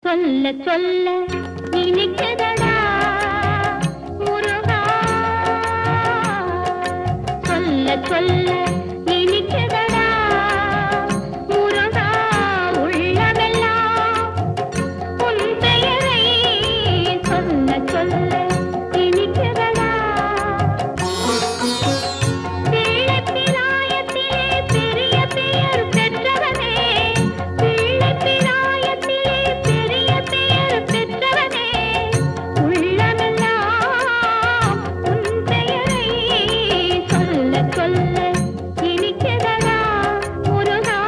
சொல்ல சொல்ல இனிக்குதடா முருகா, சொல்ல சொல்ல இனிக்குதடா முருகா, உள்ளமெல்லாம் உன் பெயரை சொல்ல சொல்ல இனிக்குதடா. பிள்ளை பிராயத்திலே பெரிய பெயர் பெற்றவனே, பிள்ளை பிராயத்திலே பெரிய பெயர் பெற்றவனே, உள்ளமெல்லாம் உன் பெயரை சொல்ல சொல்ல இனிக்குதடா முருகா.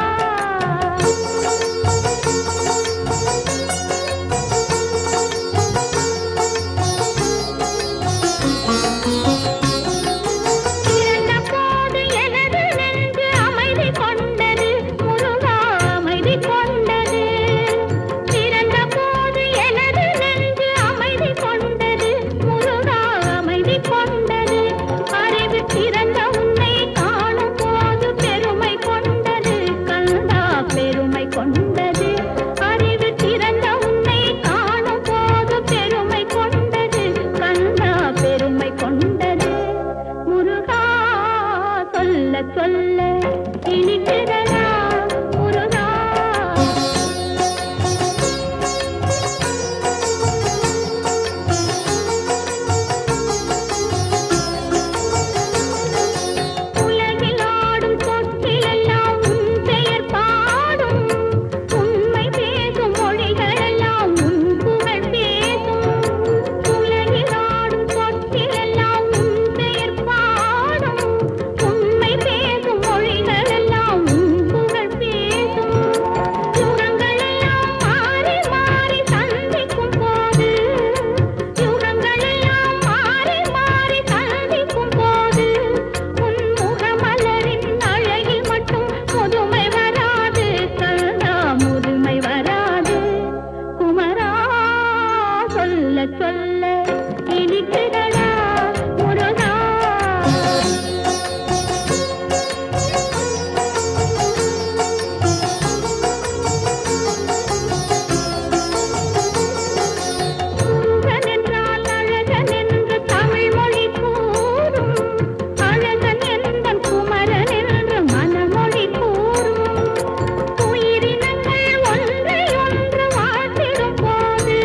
பிறந்த போது எனது நெஞ்சு அமைதி கொண்டது முருகா, அமைதி கொண்டது. பிறந்த போது எனது நெஞ்சு அமைதி கொண்டது முருகா, அமைதி கொண்டது. அறிவு பிறந்த உன்னை காணும் போது பெருமை கொண்டது கந்தா, பெருமை கொண்டது. அறிவு பிறந்த உன்னை காணும் போது பெருமை கொண்டது கந்தா, பெருமை கொண்டது. முருகா, சொல்ல சொல்ல இனிக்குதடா முருகா. உலகில் ஆடும் சொற்களெல்லாம் உன் பெயர் பாடும், உண்மை பேசும் மொழிகளெல்லாம் உன் புகழ் பேசும். உலகில் ஆடும் சொற்களெல்லாம் உன் பெயர் பாடும், உண்மை பேசும் மொழிகளெல்லாம் உன் புகழ் பேசும். யுகங்களெல்லாம் மாறி மாறி சந்திக்கும் போது, யுகங்களெல்லாம் மாறி மாறி சந்திக்கும் போது, உன் முகமலரின் அழகில் மட்டும் முதுமை வராது கந்தா, முதுமை வராது. குமரா, சொல்ல சொல்ல இனிக்குதடா முருகா. முருகன் என்றால் அழகன் என்று தமிழ் மொழி கூறும், அழகன் என்பன் குமரன் என்று மனமொழி கூறும். உயிரினங்கள் ஒன்றை ஒன்று வாழ்த்திடும் போது,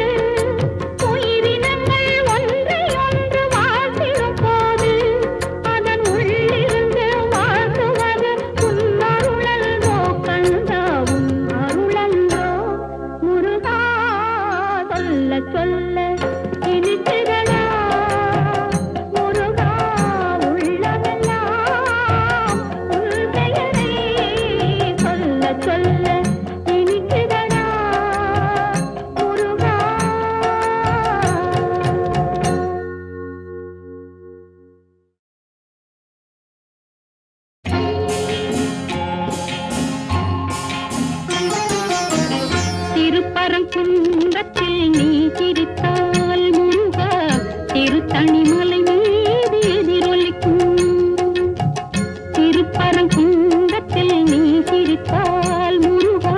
உயிரினங்கள் ஒன்றை ஒன்று வாழ்த்திடும் போது, அதன் உள்ளிருந்து வாழ்த்துவது உன் அருளன்றோ கந்தா, உன் அருளன்றோ. முருகா, சொல்ல சொல்ல இனிக்குதடா முருகா, உள்ளமெல்லாம் உன் பெயரை சொல்ல சொல்ல இனிக்குதடா முருகா. திருப்பரங்குன்றத்தில் நீ சிரித்தால் முருகா, திருத்தணிமலை மீது எதிரொலிக்கும். திருப்பரங்குன்றத்தில் நீ சிரித்தால் முருகா,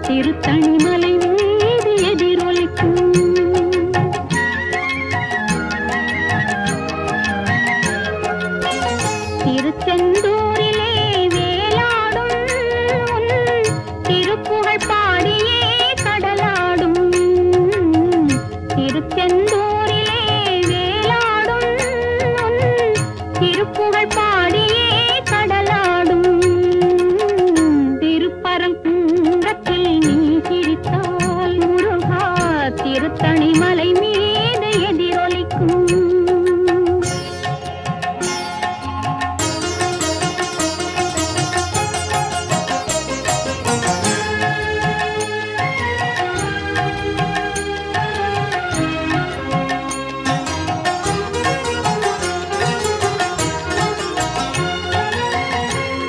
திருத்தணிமலை மீது எதிரொலிக்கும். திருச்செந்தூரிலே வேலாடும் உன் திருப்புகழ் பாடியே கடலாடும். திருச்செந்தூரிலே வேலாடும் உன் திருப்புகழ் பாடியே கடலாடும். திருப்பரங்குன்றத்தில் நீ சிரித்தால் முருகா, திருத்தணிமலை மீது எதிரொலிக்கும்.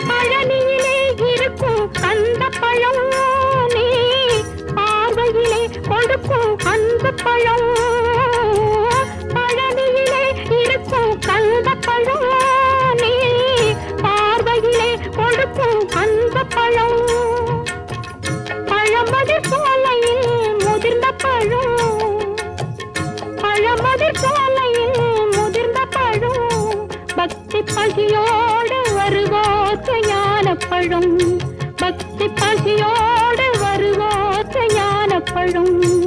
பழனியிலே இருக்கும் அந்த பழம் நீ பார்வையிலே கொடுக்கும் அந்த பழம். பழனியிலே இருக்கும் அந்த பழம் நீ பார்வையிலே கொடுக்கும் அந்த பழம். பழமதி சோலையில் முதிர்ந்த பழம்